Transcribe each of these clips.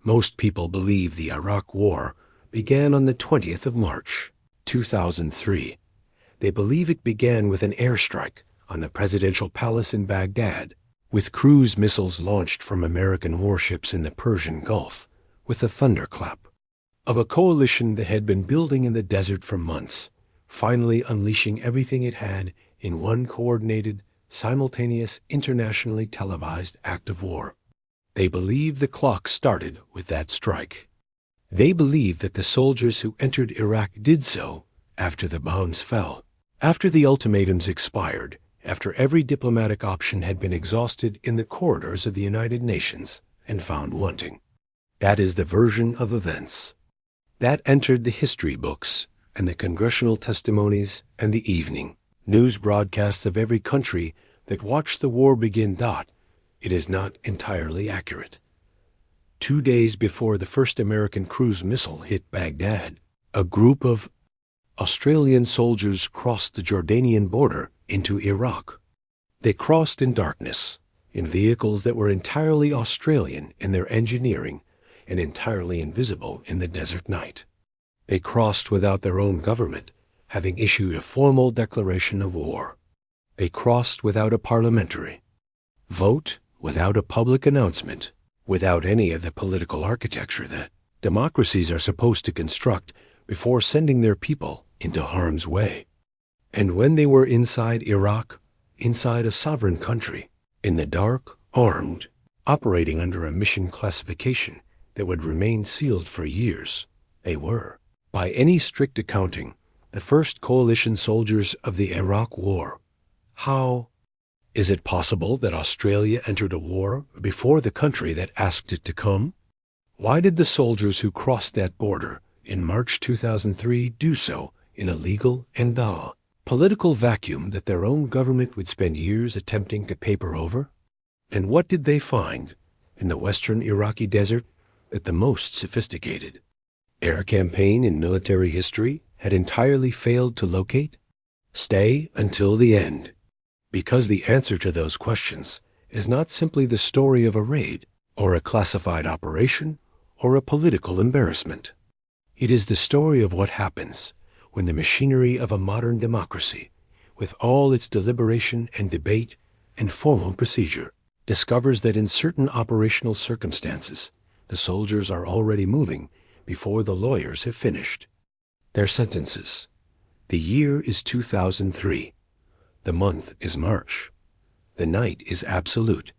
Most people believe the Iraq War began on the 20th of March, 2003. They believe it began with an airstrike on the presidential palace in Baghdad, with cruise missiles launched from American warships in the Persian Gulf, with a thunderclap of a coalition that had been building in the desert for months, finally unleashing everything it had in one coordinated, simultaneous, internationally televised act of war. They believe the clock started with that strike. They believe that the soldiers who entered Iraq did so after the bombs fell, after the ultimatums expired, after every diplomatic option had been exhausted in the corridors of the United Nations and found wanting. That is the version of events that entered the history books and the congressional testimonies and the evening news broadcasts of every country that watched the war begin. It is not entirely accurate. 2 days before the first American cruise missile hit Baghdad, a group of Australian soldiers crossed the Jordanian border into Iraq. They crossed in darkness, in vehicles that were entirely Australian in their engineering and entirely invisible in the desert night. They crossed without their own government having issued a formal declaration of war. They crossed without a parliamentary vote, without a public announcement, without any of the political architecture that democracies are supposed to construct before sending their people into harm's way. And when they were inside Iraq, inside a sovereign country, in the dark, armed, operating under a mission classification that would remain sealed for years, they were, by any strict accounting, the first coalition soldiers of the Iraq War. How is it possible that Australia entered a war before the country that asked it to come? Why did the soldiers who crossed that border in March 2003 do so in a legal and political vacuum that their own government would spend years attempting to paper over? And what did they find in the western Iraqi desert that the most sophisticated air campaign in military history had entirely failed to locate? Stay until the end, because the answer to those questions is not simply the story of a raid or a classified operation or a political embarrassment. It is the story of what happens when the machinery of a modern democracy, with all its deliberation and debate and formal procedure, discovers that in certain operational circumstances, the soldiers are already moving before the lawyers have finished their sentences. The year is 2003. The month is March. The night is absolute.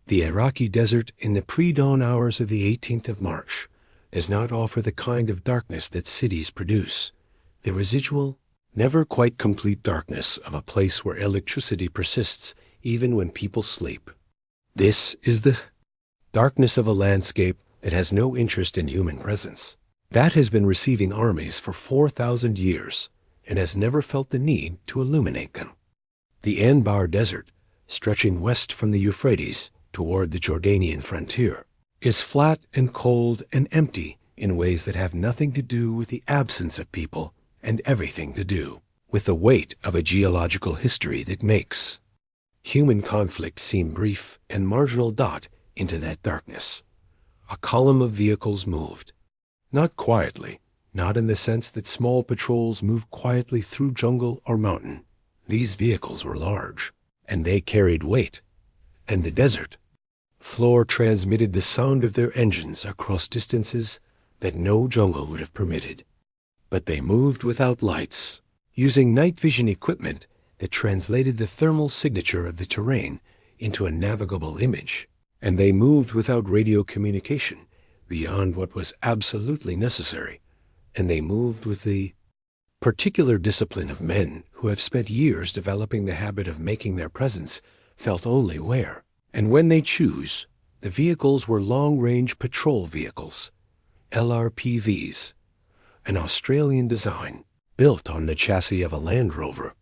The Iraqi desert in the pre-dawn hours of the 18th of March does not offer the kind of darkness that cities produce, the residual, never quite complete darkness of a place where electricity persists even when people sleep. This is the darkness of a landscape that has no interest in human presence, that has been receiving armies for 4,000 years and has never felt the need to illuminate them. The Anbar Desert, stretching west from the Euphrates toward the Jordanian frontier, is flat and cold and empty in ways that have nothing to do with the absence of people and everything to do with the weight of a geological history that makes human conflict seem brief and marginal. Into that darkness, a column of vehicles moved, not quietly, not in the sense that small patrols move quietly through jungle or mountain. These vehicles were large, and they carried weight, and the desert floor transmitted the sound of their engines across distances that no jungle would have permitted. But they moved without lights, using night vision equipment that translated the thermal signature of the terrain into a navigable image, and they moved without radio communication beyond what was absolutely necessary, and they moved with the particular discipline of men who have spent years developing the habit of making their presence felt only where and when they choose. The vehicles were long-range patrol vehicles, LRPVs, an Australian design built on the chassis of a Land Rover,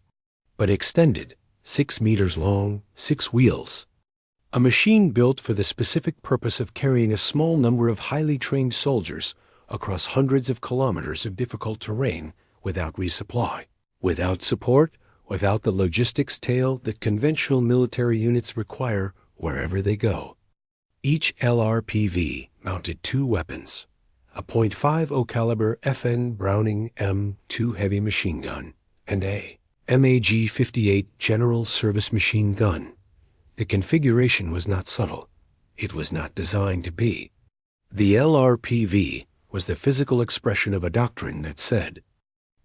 but extended 6 meters long, 6 wheels. A machine built for the specific purpose of carrying a small number of highly trained soldiers across hundreds of kilometers of difficult terrain without resupply, without support, without the logistics tail that conventional military units require wherever they go. Each LRPV mounted two weapons, a .50 caliber FN Browning M2 heavy machine gun and a MAG-58 general service machine gun. The configuration was not subtle. It was not designed to be. The LRPV was the physical expression of a doctrine that said,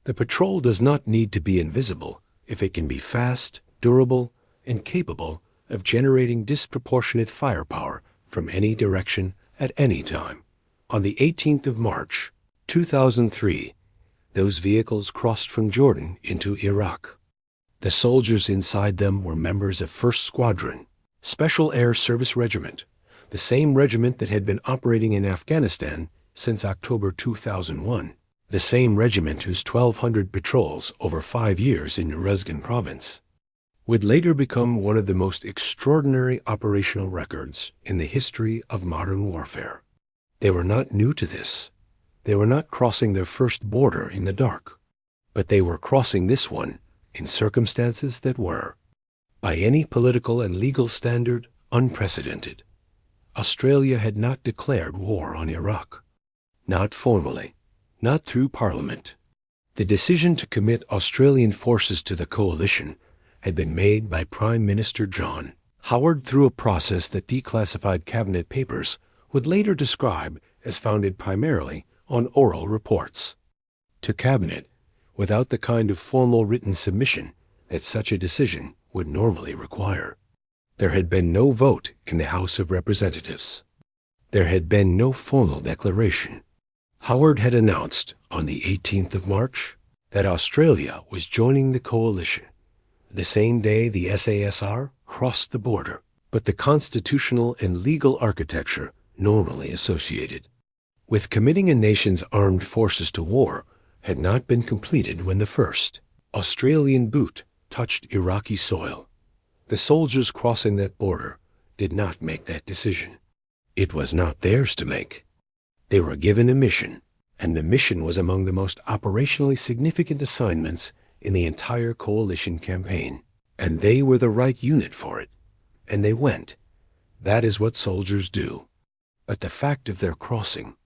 the patrol does not need to be invisible if it can be fast, durable, and capable of generating disproportionate firepower from any direction at any time. On the 18th of March, 2003, those vehicles crossed from Jordan into Iraq. The soldiers inside them were members of 1st Squadron, Special Air Service Regiment, the same regiment that had been operating in Afghanistan since October 2001, the same regiment whose 1,200 patrols over 5 years in Uruzgan province would later become one of the most extraordinary operational records in the history of modern warfare. They were not new to this. They were not crossing their first border in the dark, but they were crossing this one in circumstances that were, by any political and legal standard, unprecedented. Australia had not declared war on Iraq. Not formally, not through Parliament. The decision to commit Australian forces to the coalition had been made by Prime Minister John Howard through a process that declassified cabinet papers would later describe as founded primarily on oral reports. To cabinet, without the kind of formal written submission that such a decision would normally require. There had been no vote in the House of Representatives. There had been no formal declaration. Howard had announced on the 18th of March that Australia was joining the coalition. The same day the SASR crossed the border, but the constitutional and legal architecture normally associated with committing a nation's armed forces to war had not been completed when the first Australian boot touched Iraqi soil. The soldiers crossing that border did not make that decision. It was not theirs to make. They were given a mission, and the mission was among the most operationally significant assignments in the entire coalition campaign. And they were the right unit for it. And they went. That is what soldiers do. But the fact of their crossing,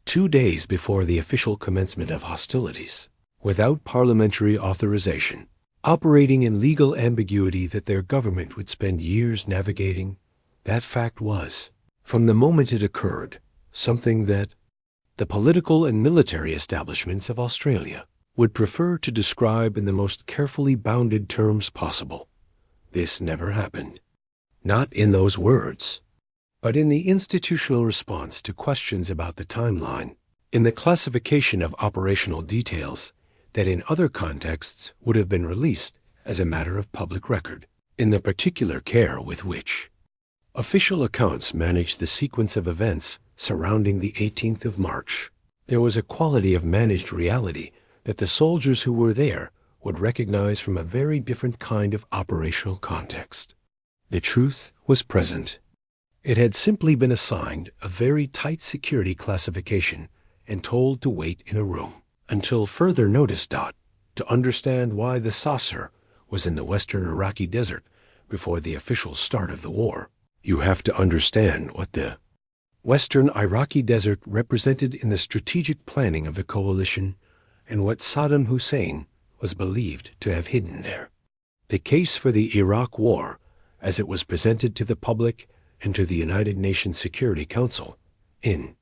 2 days before the official commencement of hostilities, without parliamentary authorization, operating in legal ambiguity that their government would spend years navigating, that fact was, from the moment it occurred, something that the political and military establishments of Australia would prefer to describe in the most carefully bounded terms possible. This never happened. Not in those words, but in the institutional response to questions about the timeline, in the classification of operational details that in other contexts would have been released as a matter of public record, in the particular care with which official accounts managed the sequence of events surrounding the 18th of March. There was a quality of managed reality that the soldiers who were there would recognize from a very different kind of operational context. The truth was present. It had simply been assigned a very tight security classification and told to wait in a room until further notice. To understand why the SASR was in the western Iraqi desert before the official start of the war, you have to understand what the western Iraqi desert represented in the strategic planning of the coalition and what Saddam Hussein was believed to have hidden there. The case for the Iraq War, as it was presented to the public and to the United Nations Security Council in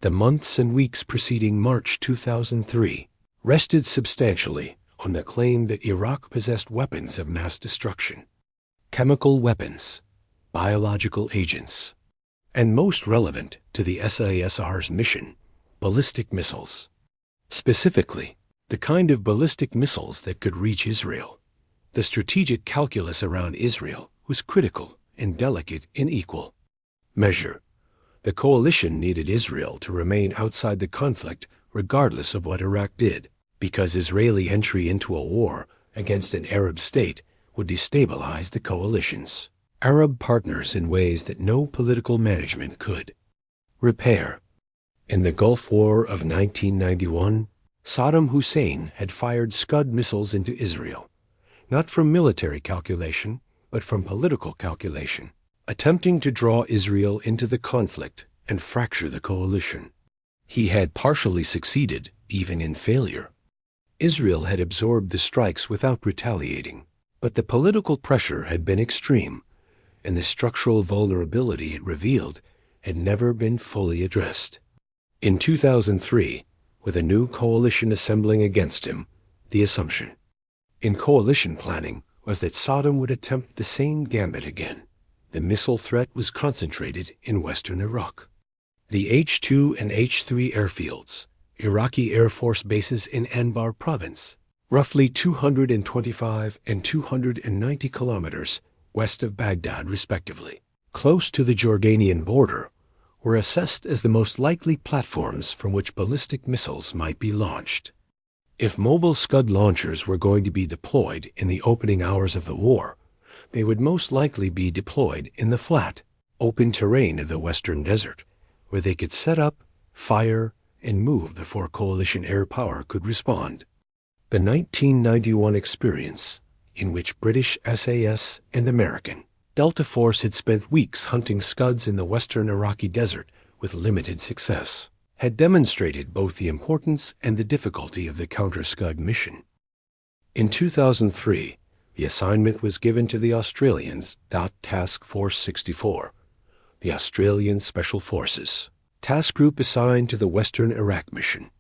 the months and weeks preceding March 2003, rested substantially on the claim that Iraq possessed weapons of mass destruction, chemical weapons, biological agents, and most relevant to the SASR's mission, ballistic missiles. Specifically, the kind of ballistic missiles that could reach Israel. The strategic calculus around Israel was critical and delicate in equal measure. The coalition needed Israel to remain outside the conflict regardless of what Iraq did, because Israeli entry into a war against an Arab state would destabilize the coalition's Arab partners in ways that no political management could repair. In the Gulf War of 1991, Saddam Hussein had fired Scud missiles into Israel, not from military calculation, but from political calculation, attempting to draw Israel into the conflict and fracture the coalition. He had partially succeeded, even in failure. Israel had absorbed the strikes without retaliating, but the political pressure had been extreme, and the structural vulnerability it revealed had never been fully addressed. In 2003, with a new coalition assembling against him, the assumption in coalition planning was that Saddam would attempt the same gambit again. The missile threat was concentrated in western Iraq. The H-2 and H-3 airfields, Iraqi Air Force bases in Anbar province, roughly 225 and 290 kilometers west of Baghdad respectively, close to the Jordanian border, were assessed as the most likely platforms from which ballistic missiles might be launched. If mobile Scud launchers were going to be deployed in the opening hours of the war, they would most likely be deployed in the flat, open terrain of the Western Desert, where they could set up, fire, and move before coalition air power could respond. The 1991 experience, in which British SAS and American Delta Force had spent weeks hunting Scuds in the western Iraqi desert with limited success, had demonstrated both the importance and the difficulty of the counter-Scud mission. In 2003, the assignment was given to the Australians. Task Force 64, the Australian Special Forces, task group assigned to the Western Iraq mission,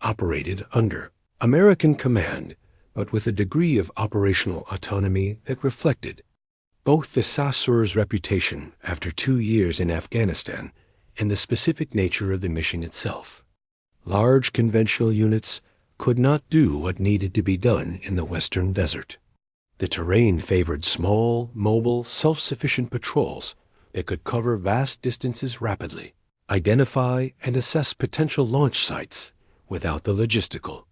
operated under American command, but with a degree of operational autonomy that reflected both the SASR's reputation after 2 years in Afghanistan and the specific nature of the mission itself. Large conventional units could not do what needed to be done in the Western Desert. The terrain favored small, mobile, self-sufficient patrols that could cover vast distances rapidly, identify and assess potential launch sites without the logistical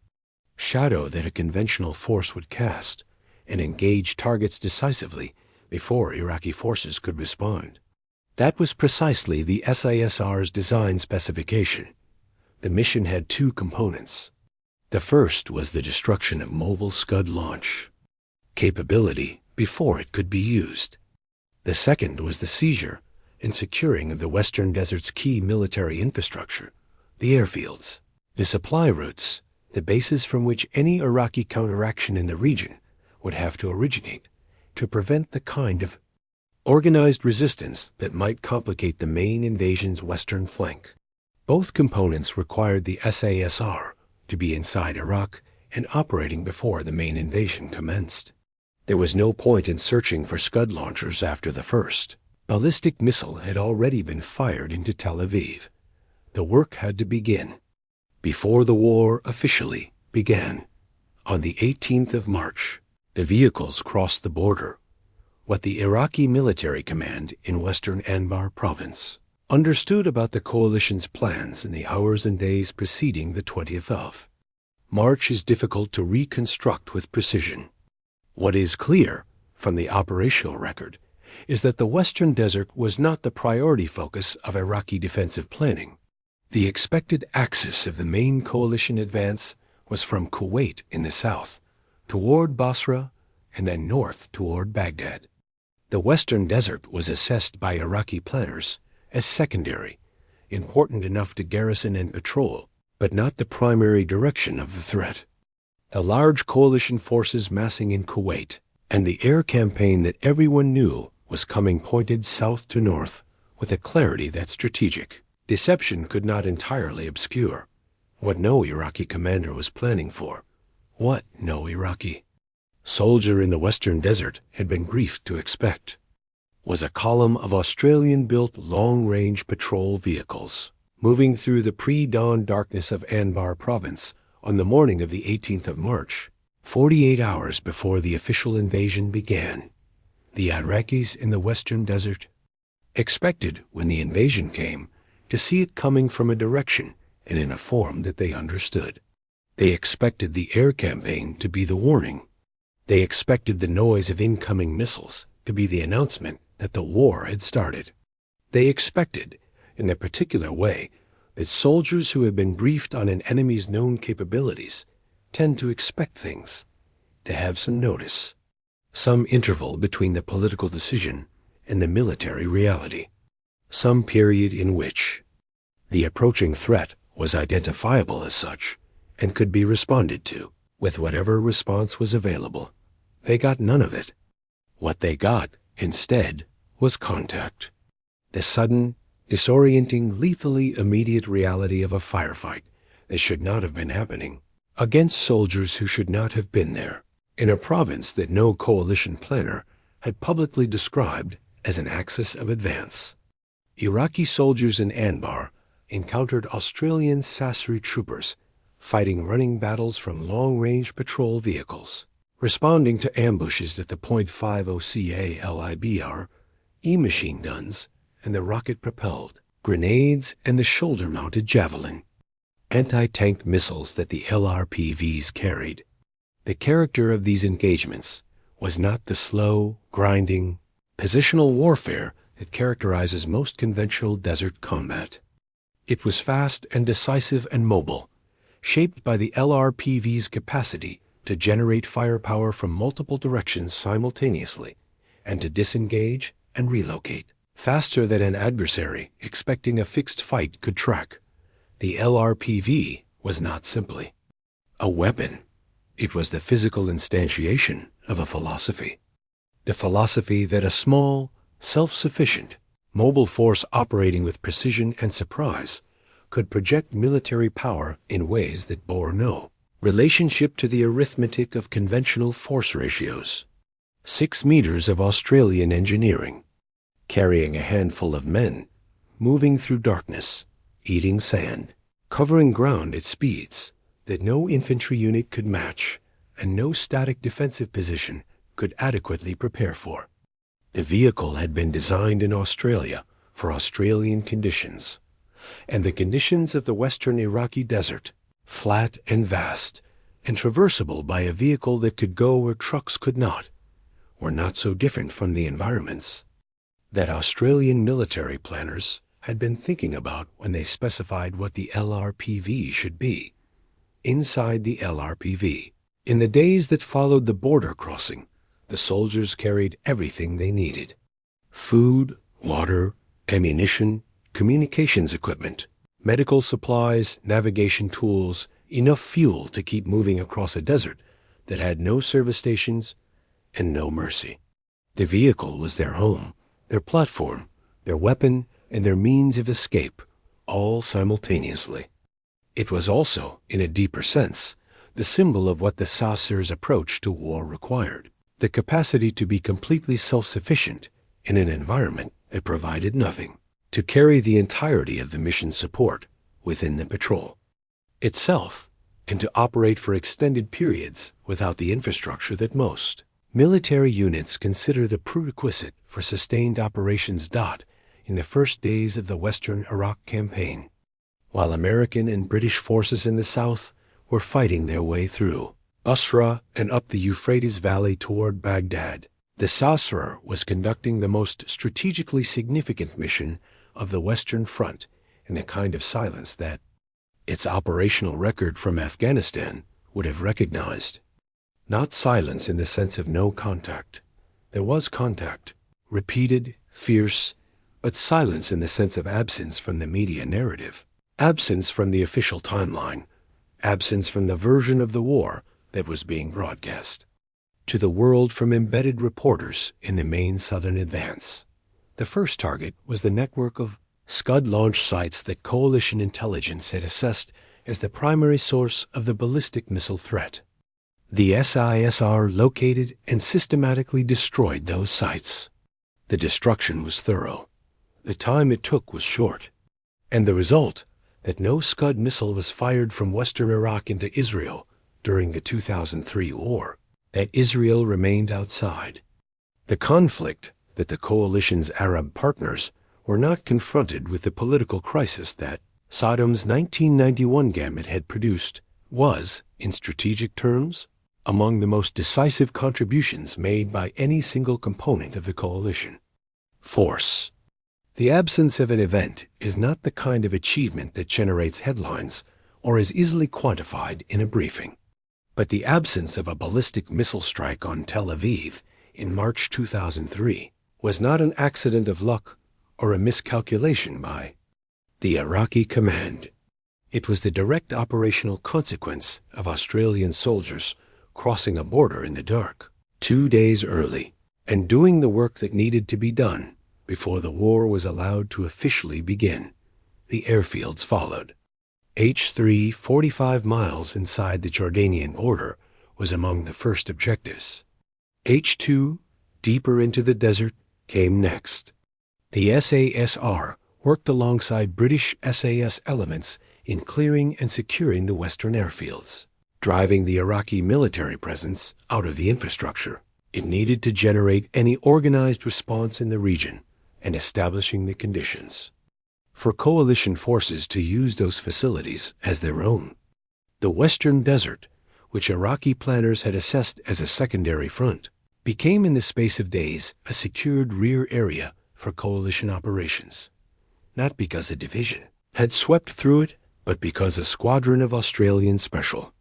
shadow that a conventional force would cast, and engage targets decisively before Iraqi forces could respond. That was precisely the SASR's design specification. The mission had 2 components. The first was the destruction of mobile Scud launch capability before it could be used. The second was the seizure and securing of the Western Desert's key military infrastructure, the airfields, the supply routes, the bases from which any Iraqi counteraction in the region would have to originate to prevent the kind of organized resistance that might complicate the main invasion's western flank. Both components required the SASR to be inside Iraq and operating before the main invasion commenced. There was no point in searching for Scud launchers after the first ballistic missile had already been fired into Tel Aviv. The work had to begin before the war officially began. On the 18th of March, the vehicles crossed the border. What the Iraqi military command in western Anbar province understood about the coalition's plans in the hours and days preceding the 20th of March is difficult to reconstruct with precision. What is clear from the operational record is that the Western Desert was not the priority focus of Iraqi defensive planning. The expected axis of the main coalition advance was from Kuwait in the south toward Basra and then north toward Baghdad. The Western Desert was assessed by Iraqi planners as secondary, important enough to garrison and patrol, but not the primary direction of the threat. The large coalition forces massing in Kuwait and the air campaign that everyone knew was coming pointed south to north with a clarity that strategic deception could not entirely obscure what no Iraqi commander was planning for, what no Iraqi soldier in the Western Desert had been briefed to expect, was a column of Australian-built long-range patrol vehicles moving through the pre-dawn darkness of Anbar province on the morning of the 18th of March, 48 hours before the official invasion began. The Iraqis in the Western Desert expected, when the invasion came, to see it coming from a direction and in a form that they understood. They expected the air campaign to be the warning. They expected the noise of incoming missiles to be the announcement that the war had started. They expected, in a particular way, that soldiers who have been briefed on an enemy's known capabilities tend to expect things, to have some notice, some interval between the political decision and the military reality, some period in which The approaching threat was identifiable as such and could be responded to with whatever response was available. They got none of it. What they got, instead, was contact. The sudden, disorienting, lethally immediate reality of a firefight that should not have been happening, against soldiers who should not have been there, in a province that no coalition planner had publicly described as an axis of advance. Iraqi soldiers in Anbar encountered Australian SASR troopers fighting running battles from long-range patrol vehicles, responding to ambushes at the .50 CALIBR, E-machine guns, and the rocket-propelled grenades and the shoulder-mounted javelin, anti-tank missiles that the LRPVs carried. The character of these engagements was not the slow, grinding, positional warfare that characterizes most conventional desert combat. It was fast and decisive and mobile, shaped by the LRPV's capacity to generate firepower from multiple directions simultaneously and to disengage and relocate faster than an adversary expecting a fixed fight could track. The LRPV was not simply a weapon. It was the physical instantiation of a philosophy. The philosophy that a small, self-sufficient, mobile force operating with precision and surprise could project military power in ways that bore no relationship to the arithmetic of conventional force ratios. 6 meters of Australian engineering, carrying a handful of men, moving through darkness, eating sand, covering ground at speeds that no infantry unit could match and no static defensive position could adequately prepare for. The vehicle had been designed in Australia for Australian conditions, and the conditions of the western Iraqi desert, flat and vast, and traversable by a vehicle that could go where trucks could not, were not so different from the environments that Australian military planners had been thinking about when they specified what the LRPV should be. Inside the LRPV, in the days that followed the border crossing, the soldiers carried everything they needed: food, water, ammunition, communications equipment, medical supplies, navigation tools, enough fuel to keep moving across a desert that had no service stations and no mercy. The vehicle was their home, their platform, their weapon, and their means of escape, all simultaneously. It was also, in a deeper sense, the symbol of what the SASR's approach to war required: the capacity to be completely self-sufficient in an environment that provided nothing, to carry the entirety of the mission support within the patrol itself, and to operate for extended periods without the infrastructure that most military units consider the prerequisite for sustained operations. In the first days of the Western Iraq campaign, while American and British forces in the south were fighting their way through Basra and up the Euphrates Valley toward Baghdad, the SASR was conducting the most strategically significant mission of the Western Front in a kind of silence that its operational record from Afghanistan would have recognized. Not silence in the sense of no contact. There was contact, repeated, fierce, but silence in the sense of absence from the media narrative, absence from the official timeline, absence from the version of the war that was being broadcast to the world from embedded reporters in the main southern advance. The first target was the network of Scud launch sites that coalition intelligence had assessed as the primary source of the ballistic missile threat. The SASR located and systematically destroyed those sites. The destruction was thorough. The time it took was short. And the result, that no Scud missile was fired from western Iraq into Israel during the 2003 war, that Israel remained outside. The conflict that the coalition's Arab partners were not confronted with the political crisis that Saddam's 1991 gamut had produced was, in strategic terms, among the most decisive contributions made by any single component of the coalition. Force. The absence of an event is not the kind of achievement that generates headlines or is easily quantified in a briefing. But the absence of a ballistic missile strike on Tel Aviv in March 2003 was not an accident of luck or a miscalculation by The Iraqi Command. It was the direct operational consequence of Australian soldiers crossing a border in the dark, 2 days early, and doing the work that needed to be done before the war was allowed to officially begin. The airfields followed. H3, 45 miles inside the Jordanian border, was among the first objectives. H2, deeper into the desert, came next. The SASR worked alongside British SAS elements in clearing and securing the western airfields, driving the Iraqi military presence out of the infrastructure. It needed to generate any organized response in the region and establishing the conditions for coalition forces to use those facilities as their own. The western desert, which Iraqi planners had assessed as a secondary front, became in the space of days a secured rear area for coalition operations, not because a division had swept through it, but because a squadron of Australian Special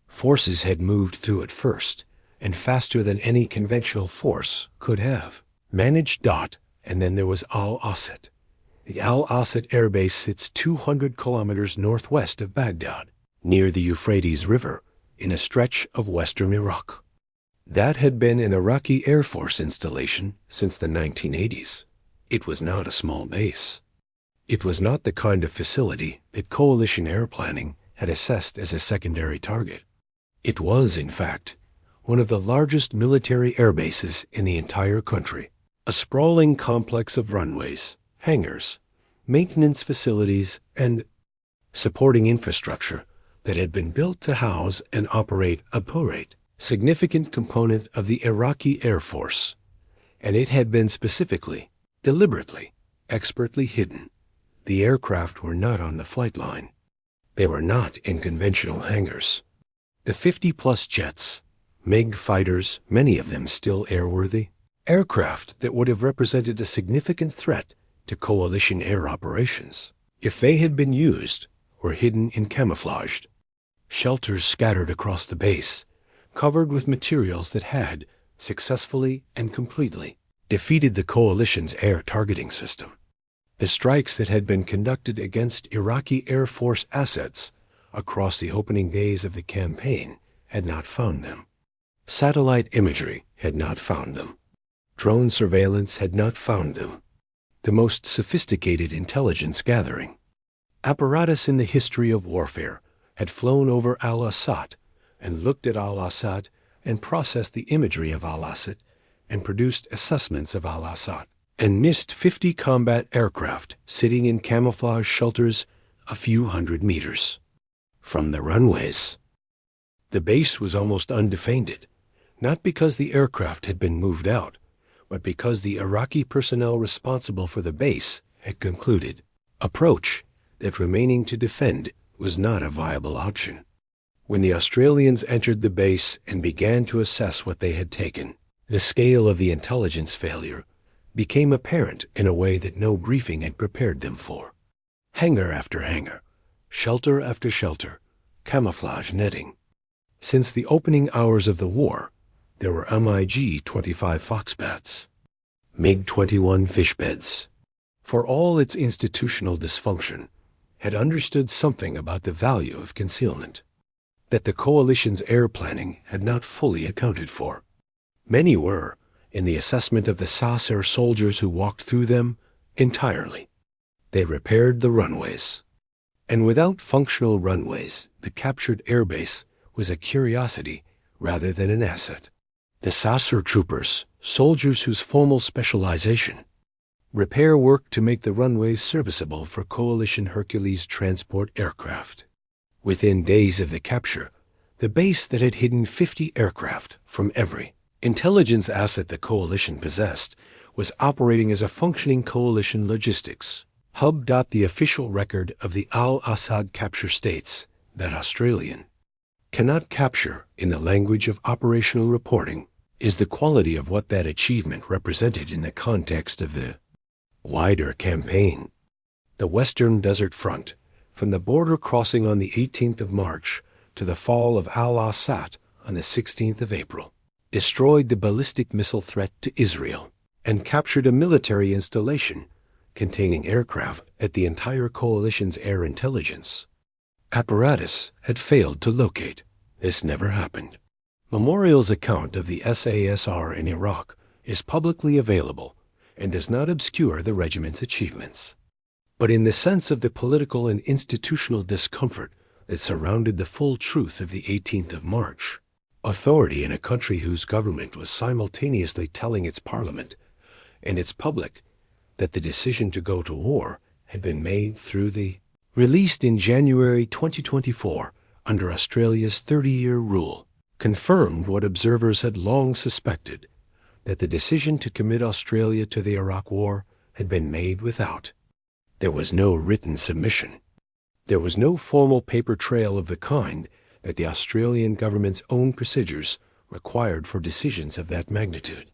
Forces had moved through it first, and faster than any conventional force could have. Managed Dot, and then there was Al Asad. The Al Asad Air Base sits 200 kilometers northwest of Baghdad, near the Euphrates River, in a stretch of western Iraq. That had been an Iraqi Air Force installation since the 1980s. It was not a small base. It was not the kind of facility that coalition air planning had assessed as a secondary target. It was, in fact, one of the largest military air bases in the entire country, a sprawling complex of runways, hangars, maintenance facilities, and supporting infrastructure that had been built to house and operate a significant component of the Iraqi Air Force, and it had been specifically, deliberately, expertly hidden. The aircraft were not on the flight line. They were not in conventional hangars. The 50-plus jets, MiG fighters, many of them still airworthy, aircraft that would have represented a significant threat to coalition air operations, if they had been used, were hidden and camouflaged. Shelters scattered across the base, covered with materials that had, successfully and completely, defeated the coalition's air targeting system. The strikes that had been conducted against Iraqi Air Force assets across the opening days of the campaign had not found them. Satellite imagery had not found them. Drone surveillance had not found them. The most sophisticated intelligence gathering apparatus in the history of warfare had flown over al-Assad and looked at al-Assad and processed the imagery of al-Assad and produced assessments of al-Assad, and missed 50 combat aircraft sitting in camouflage shelters a few hundred meters from the runways. The base was almost undefended, not because the aircraft had been moved out, but because the Iraqi personnel responsible for the base had concluded, approach, that remaining to defend was not a viable option. When the Australians entered the base and began to assess what they had taken, the scale of the intelligence failure became apparent in a way that no briefing had prepared them for. Hangar after hangar, shelter after shelter, camouflage netting. Since the opening hours of the war, there were MiG-25 Foxbats, MiG-21 fishbeds. For all its institutional dysfunction, had understood something about the value of concealment that the coalition's air planning had not fully accounted for. Many were, in the assessment of the SASR soldiers who walked through them, entirely. They repaired the runways. And without functional runways, the captured airbase was a curiosity rather than an asset. The SASR troopers, soldiers whose formal specialization, repair work to make the runways serviceable for coalition Hercules transport aircraft. Within days of the capture, the base that had hidden 50 aircraft from every intelligence asset the coalition possessed was operating as a functioning coalition logistics hub. The official record of the al-Assad capture states that Australian cannot capture, in the language of operational reporting, is the quality of what that achievement represented in the context of the wider campaign. The Western Desert Front, from the border crossing on the 18th of March to the fall of al-Assad on the 16th of April, destroyed the ballistic missile threat to Israel and captured a military installation containing aircraft at the entire coalition's air intelligence apparatus had failed to locate. This never happened. Memorial's account of the SASR in Iraq is publicly available and does not obscure the regiment's achievements. But in the sense of the political and institutional discomfort that surrounded the full truth of the 18th of March, authority in a country whose government was simultaneously telling its parliament and its public that the decision to go to war had been made through the released in January 2024 under Australia's 30-year rule, confirmed what observers had long suspected, that the decision to commit Australia to the Iraq War had been made without. There was no written submission. There was no formal paper trail of the kind that the Australian government's own procedures required for decisions of that magnitude.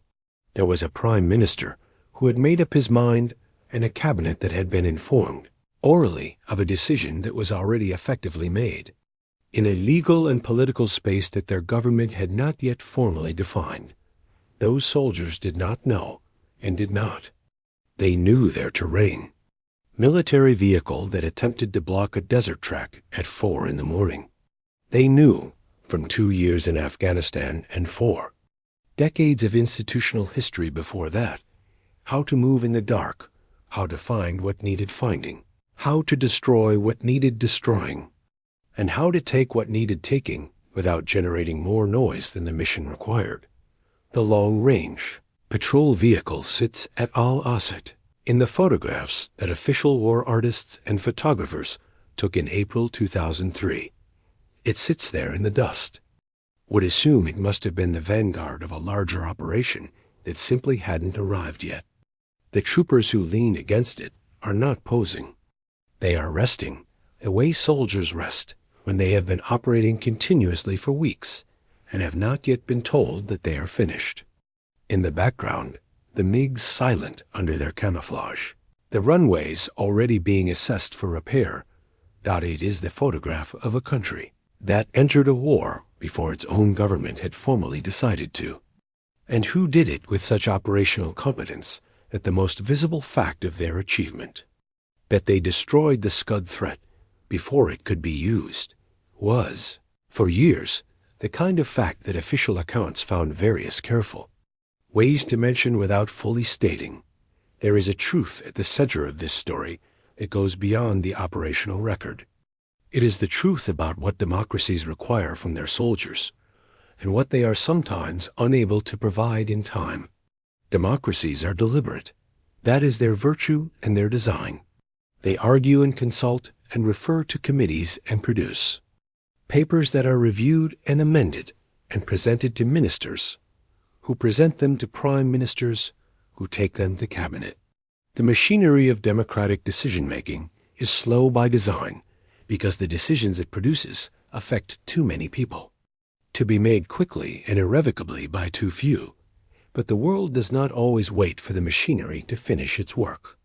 There was a Prime Minister who had made up his mind and a cabinet that had been informed, orally, of a decision that was already effectively made, in a legal and political space that their government had not yet formally defined. Those soldiers did not know, and did not. They knew their terrain. Military vehicle that attempted to block a desert track at 4 in the morning. They knew, from 2 years in Afghanistan and 4 decades of institutional history before that, how to move in the dark, how to find what needed finding, how to destroy what needed destroying, and how to take what needed taking without generating more noise than the mission required. The long-range patrol vehicle sits at Al-Asad in the photographs that official war artists and photographers took in April 2003. It sits there in the dust. Would assume it must have been the vanguard of a larger operation that simply hadn't arrived yet. The troopers who lean against it are not posing. They are resting, the way soldiers rest when they have been operating continuously for weeks and have not yet been told that they are finished. In the background, the MiGs silent under their camouflage, the runways already being assessed for repair. It is the photograph of a country that entered a war before its own government had formally decided to, and who did it with such operational competence that the most visible fact of their achievement, that they destroyed the Scud threat before it could be used, was, for years, the kind of fact that official accounts found various careful ways to mention without fully stating. There is a truth at the center of this story that goes beyond the operational record. It is the truth about what democracies require from their soldiers and what they are sometimes unable to provide in time. Democracies are deliberate. That is their virtue and their design. They argue and consult and refer to committees and produce papers that are reviewed and amended and presented to ministers, who present them to prime ministers, who take them to cabinet. The machinery of democratic decision-making is slow by design because the decisions it produces affect too many people, to be made quickly and irrevocably by too few. But the world does not always wait for the machinery to finish its work.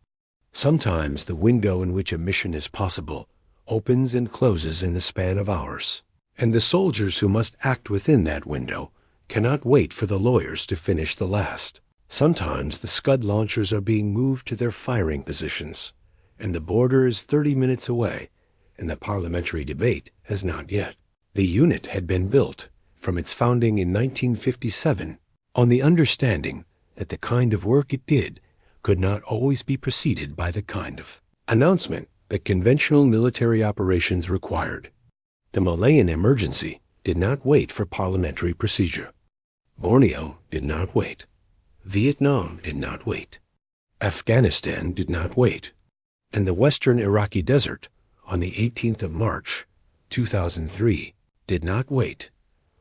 Sometimes the window in which a mission is possible opens and closes in the span of hours, and the soldiers who must act within that window cannot wait for the lawyers to finish the last. Sometimes the Scud launchers are being moved to their firing positions, and the border is 30 minutes away, and the parliamentary debate has not yet. The unit had been built from its founding in 1957 on the understanding that the kind of work it did could not always be preceded by the kind of announcement that conventional military operations required. The Malayan emergency did not wait for parliamentary procedure. Borneo did not wait. Vietnam did not wait. Afghanistan did not wait. And the western Iraqi desert on the 18th of March, 2003, did not wait.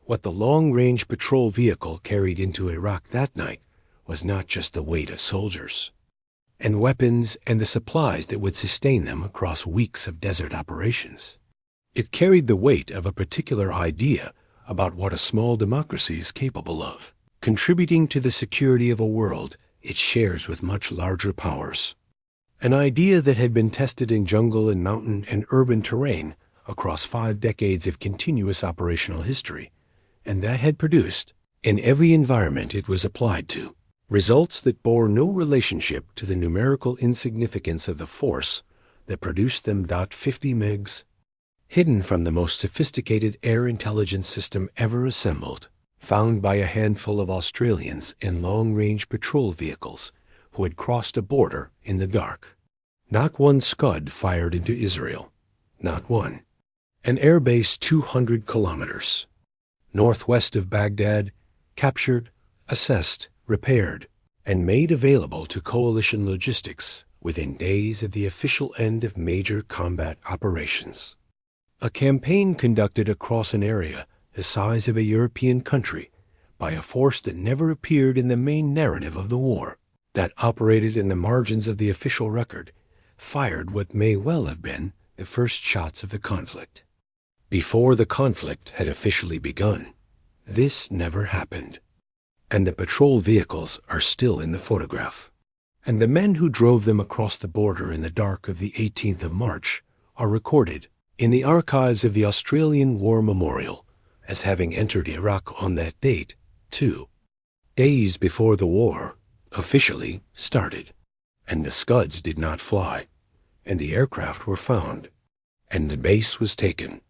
What the long-range patrol vehicle carried into Iraq that night was not just the weight of soldiers and weapons and the supplies that would sustain them across weeks of desert operations. It carried the weight of a particular idea about what a small democracy is capable of, contributing to the security of a world it shares with much larger powers. An idea that had been tested in jungle and mountain and urban terrain across 5 decades of continuous operational history, and that had produced, in every environment it was applied to, results that bore no relationship to the numerical insignificance of the force that produced them. 50 MiGs, hidden from the most sophisticated air intelligence system ever assembled, found by a handful of Australians in long-range patrol vehicles who had crossed a border in the dark. Not one Scud fired into Israel. Not one. An airbase 200 kilometers northwest of Baghdad, captured, assessed, repaired, and made available to coalition logistics within days of the official end of major combat operations. A campaign conducted across an area the size of a European country by a force that never appeared in the main narrative of the war, that operated in the margins of the official record, fired what may well have been the first shots of the conflict. Before the conflict had officially begun, this never happened. And the patrol vehicles are still in the photograph. And the men who drove them across the border in the dark of the 18th of March are recorded in the archives of the Australian War Memorial as having entered Iraq on that date, too, days before the war officially started. And the Scuds did not fly, and the aircraft were found, and the base was taken.